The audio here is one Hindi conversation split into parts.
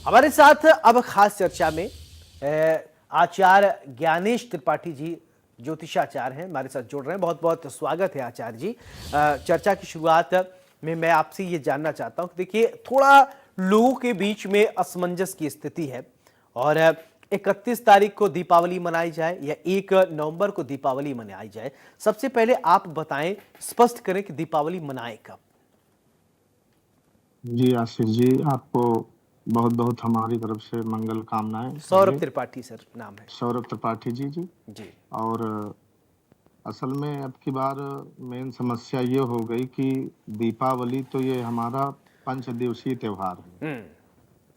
हमारे साथ अब खास चर्चा में आचार्य ज्ञानेश त्रिपाठी जी ज्योतिषाचार्य हैं, हमारे साथ जुड़ रहे हैं। बहुत बहुत स्वागत है आचार्य जी। चर्चा की शुरुआत में मैं आपसे ये जानना चाहता हूं कि देखिए, थोड़ा लोगों के बीच में असमंजस की स्थिति है और 31 तारीख को दीपावली मनाई जाए या 1 नवंबर को दीपावली मनाई जाए। सबसे पहले आप बताएं, स्पष्ट करें कि दीपावली मनाएं कब। जी आशीष जी, आपको बहुत बहुत हमारी तरफ से मंगल कामनाएं। सौरभ पहले त्रिपाठी सर नाम है। सौरभ त्रिपाठी जी जी। जी। और असल में अब की बार मेन समस्या ये हो गई कि दीपावली तो ये हमारा 5 दिवसीय त्योहार है,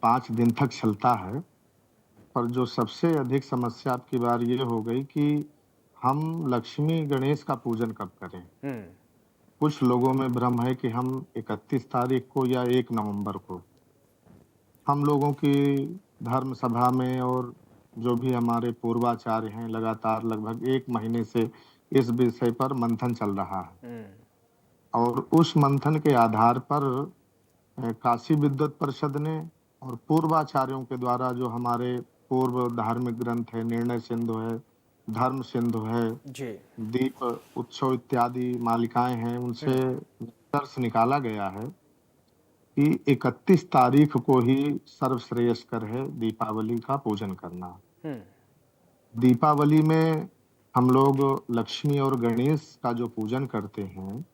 5 दिन तक चलता है। पर जो सबसे अधिक समस्या अब की बार ये हो गई कि हम लक्ष्मी गणेश का पूजन कब करें। कुछ लोगों में भ्रम है कि हम 31 तारीख को या 1 नवंबर को। हम लोगों की धर्म सभा में और जो भी हमारे पूर्वाचार्य हैं, लगातार लगभग 1 महीने से इस विषय पर मंथन चल रहा है। और उस मंथन के आधार पर काशी विद्वत परिषद ने और पूर्वाचार्यों के द्वारा जो हमारे पूर्व धार्मिक ग्रंथ है, निर्णय सिंधु है, धर्म सिंधु है, जी। दीप उत्सव इत्यादि मालिकाएं हैं, उनसे निष्कर्ष निकाला गया है कि 31 तारीख को ही सर्वश्रेयस्कर है दीपावली का पूजन करना। दीपावली में हम लोग लक्ष्मी और गणेश का जो पूजन करते हैं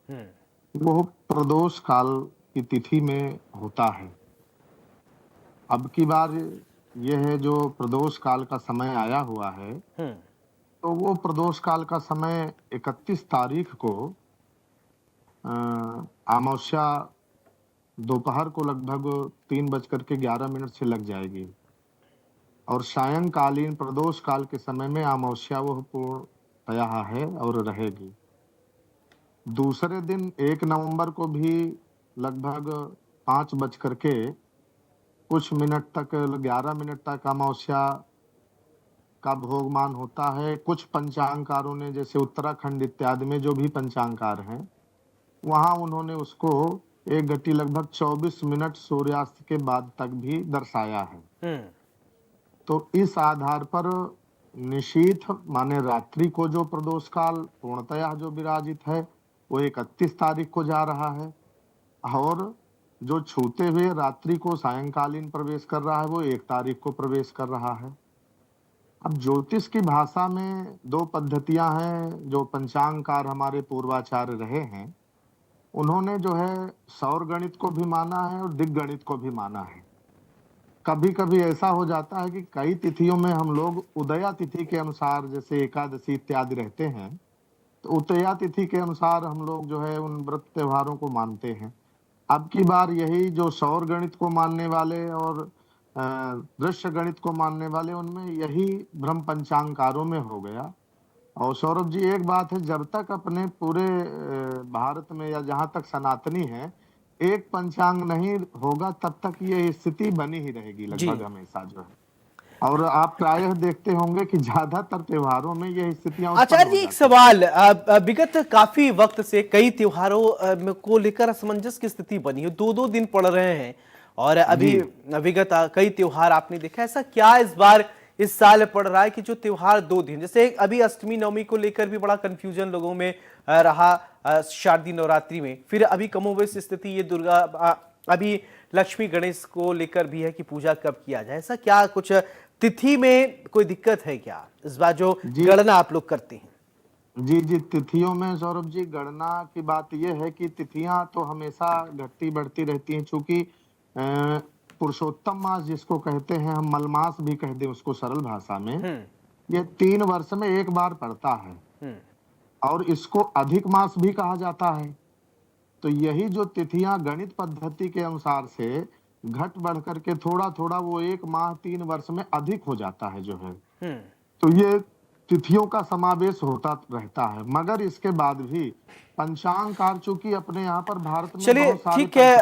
वो प्रदोष काल की तिथि में होता है। अब की बार यह है जो प्रदोष काल का समय आया हुआ है, तो वो प्रदोष काल का समय 31 तारीख को अमावस्या दोपहर को लगभग 3:11 से लग जाएगी और सायंकालीन प्रदोष काल के समय में अमावस्या वह पूर्णतया है और रहेगी। दूसरे दिन 1 नवंबर को भी लगभग 11 मिनट तक अमावस्या का भोगमान होता है। कुछ पंचांगकारों ने, जैसे उत्तराखंड इत्यादि में जो भी पंचांगकार हैं, वहां उन्होंने उसको 1 घटी लगभग 24 मिनट सूर्यास्त के बाद तक भी दर्शाया है। तो इस आधार पर निशीथ माने रात्रि को जो प्रदोष काल पूर्णतया जो विराजित है वो 31 तारीख को जा रहा है और जो छूते हुए रात्रि को सायंकालीन प्रवेश कर रहा है वो 1 तारीख को प्रवेश कर रहा है। अब ज्योतिष की भाषा में 2 पद्धतियां हैं जो पंचांगकार हमारे पूर्वाचार्य रहे हैं। उन्होंने जो है सौर गणित को भी माना है और दिग्गणित को भी माना है। कभी कभी ऐसा हो जाता है कि कई तिथियों में हम लोग उदया तिथि के अनुसार, जैसे एकादशी इत्यादि रहते हैं, तो उदया तिथि के अनुसार हम लोग जो है उन व्रत त्योहारों को मानते हैं। अब की बार यही जो सौर गणित को मानने वाले और दृश्य गणित को मानने वाले, उनमें यही भ्रम पंचांगकारों में हो गया। और सौरभ जी, एक बात है, जब तक अपने पूरे भारत में या जहां तक सनातनी है एक पंचांग नहीं होगा तब तक ये स्थिति बनी ही रहेगी लगभग हमेशा जो है। और आप प्रायः देखते होंगे कि ज्यादातर त्योहारों में ये स्थितियां उत्पन्न आचार्य हो जी, एक जाती हैं। सवाल, विगत काफी वक्त से कई त्योहारों को लेकर असमंजस की स्थिति बनी है, 2-2 दिन पड़ रहे हैं और अभी विगत कई त्योहार आपने देखा, ऐसा क्या इस बार इस साल पड़ रहा है कि जो त्योहार 2 दिन, जैसे अभी अष्टमी नवमी को लेकर भी बड़ा कंफ्यूजन लोगों में रहा, शारदीय नवरात्रि में, फिर अभी कमोबेश स्थिति ये दुर्गा, अभी लक्ष्मी गणेश को लेकर भी है कि पूजा कब किया जाए। ऐसा क्या कुछ तिथि में कोई दिक्कत है क्या इस बार जो गणना आप लोग करते हैं? जी जी, तिथियों में सौरभ जी गणना की बात यह है कि तिथियां तो हमेशा घटती बढ़ती रहती हैं, चूंकि पुरुषोत्तम मास जिसको कहते हैं, हम मलमास भी कह दें उसको सरल भाषा में, ये 3 वर्ष में एक बार पड़ता है और इसको अधिक मास भी कहा जाता है। तो यही जो तिथियां गणित पद्धति के अनुसार से घट बढ़ करके थोड़ा थोड़ा वो 1 माह 3 वर्ष में अधिक हो जाता है जो है, तो ये तिथियों का समावेश होता रहता है। मगर इसके बाद भी पंचांगकार चूंकि अपने यहाँ पर भारत में चलिए बहुत सारे ठीक है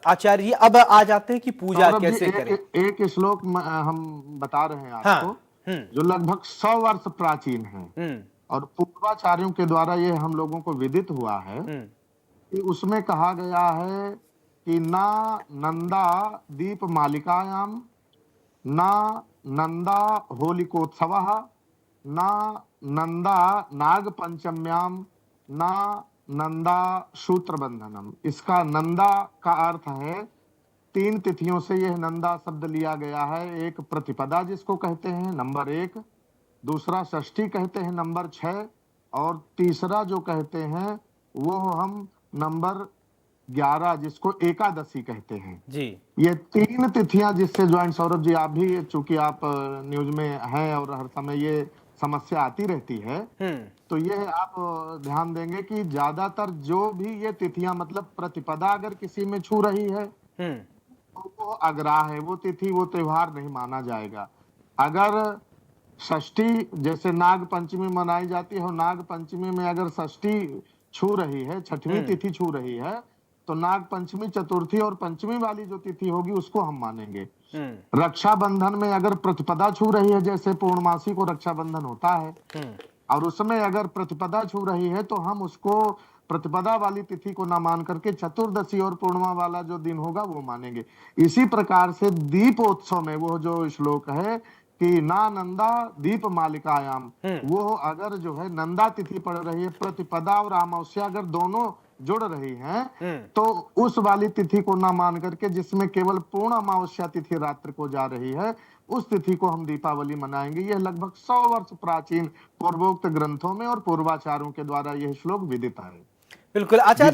आचार्य जी, अब आ जाते हैं कि पूजा सौरभ जी, कैसे करें। एक श्लोक हम बता रहे हैं आपको, जो लगभग 100 वर्ष प्राचीन है और पूर्वाचार्यों के द्वारा ये हम लोगों को विदित हुआ है कि उसमें कहा गया है कि ना नंदा दीप मालिकायाम, ना नंदा होलिकोत्सवः, ना नंदा नाग पंचम्याम, ना नंदा सूत्रबंधनम। इसका नंदा का अर्थ है, 3 तिथियों से यह नंदा शब्द लिया गया है। एक प्रतिपदा जिसको कहते हैं नंबर 1, दूसरा षष्ठी कहते हैं नंबर 6, और तीसरा जो कहते हैं वो हम नंबर 11 जिसको एकादशी कहते हैं। जी। ये 3 तिथियां जिससे ज्वाइंट सौरभ जी, आप भी चूंकि आप न्यूज में हैं और हर समय ये समस्या आती रहती है, तो ये आप ध्यान देंगे कि ज्यादातर जो भी ये तिथियां, मतलब प्रतिपदा अगर किसी में छू रही है तो वो अग्राह है, वो तिथि वो त्योहार नहीं माना जाएगा। अगर षष्ठी जैसे नाग पंचमी मनाई जाती है और नाग पंचमी में अगर षष्ठी छू रही है, छठवीं तिथि छू रही है, तो नाग पंचमी, चतुर्थी और पंचमी वाली जो तिथि होगी उसको हम मानेंगे। रक्षाबंधन में अगर प्रतिपदा छू रही है, जैसे पूर्णमासी को रक्षाबंधन होता है, और उसमें अगर प्रतिपदा छू रही है तो हम उसको प्रतिपदा वाली तिथि को ना मान करके चतुर्दशी और पूर्णिमा वाला जो दिन होगा वो मानेंगे। इसी प्रकार से दीपोत्सव में वो जो श्लोक है कि ना नंदा दीप मालिकायाम, वो अगर जो है नंदा तिथि पड़ रही है, प्रतिपदा और अमावस्या अगर दोनों जुड़ रही हैं, तो उस वाली तिथि को ना मान करके जिसमें केवल पूर्ण अमावस्या तिथि रात्रि को जा रही है, उस तिथि को हम दीपावली मनाएंगे। यह लगभग 100 वर्ष प्राचीन पूर्वोक्त ग्रंथों में और पूर्वाचारों के द्वारा यह श्लोक विदित है। बिल्कुल आचार्य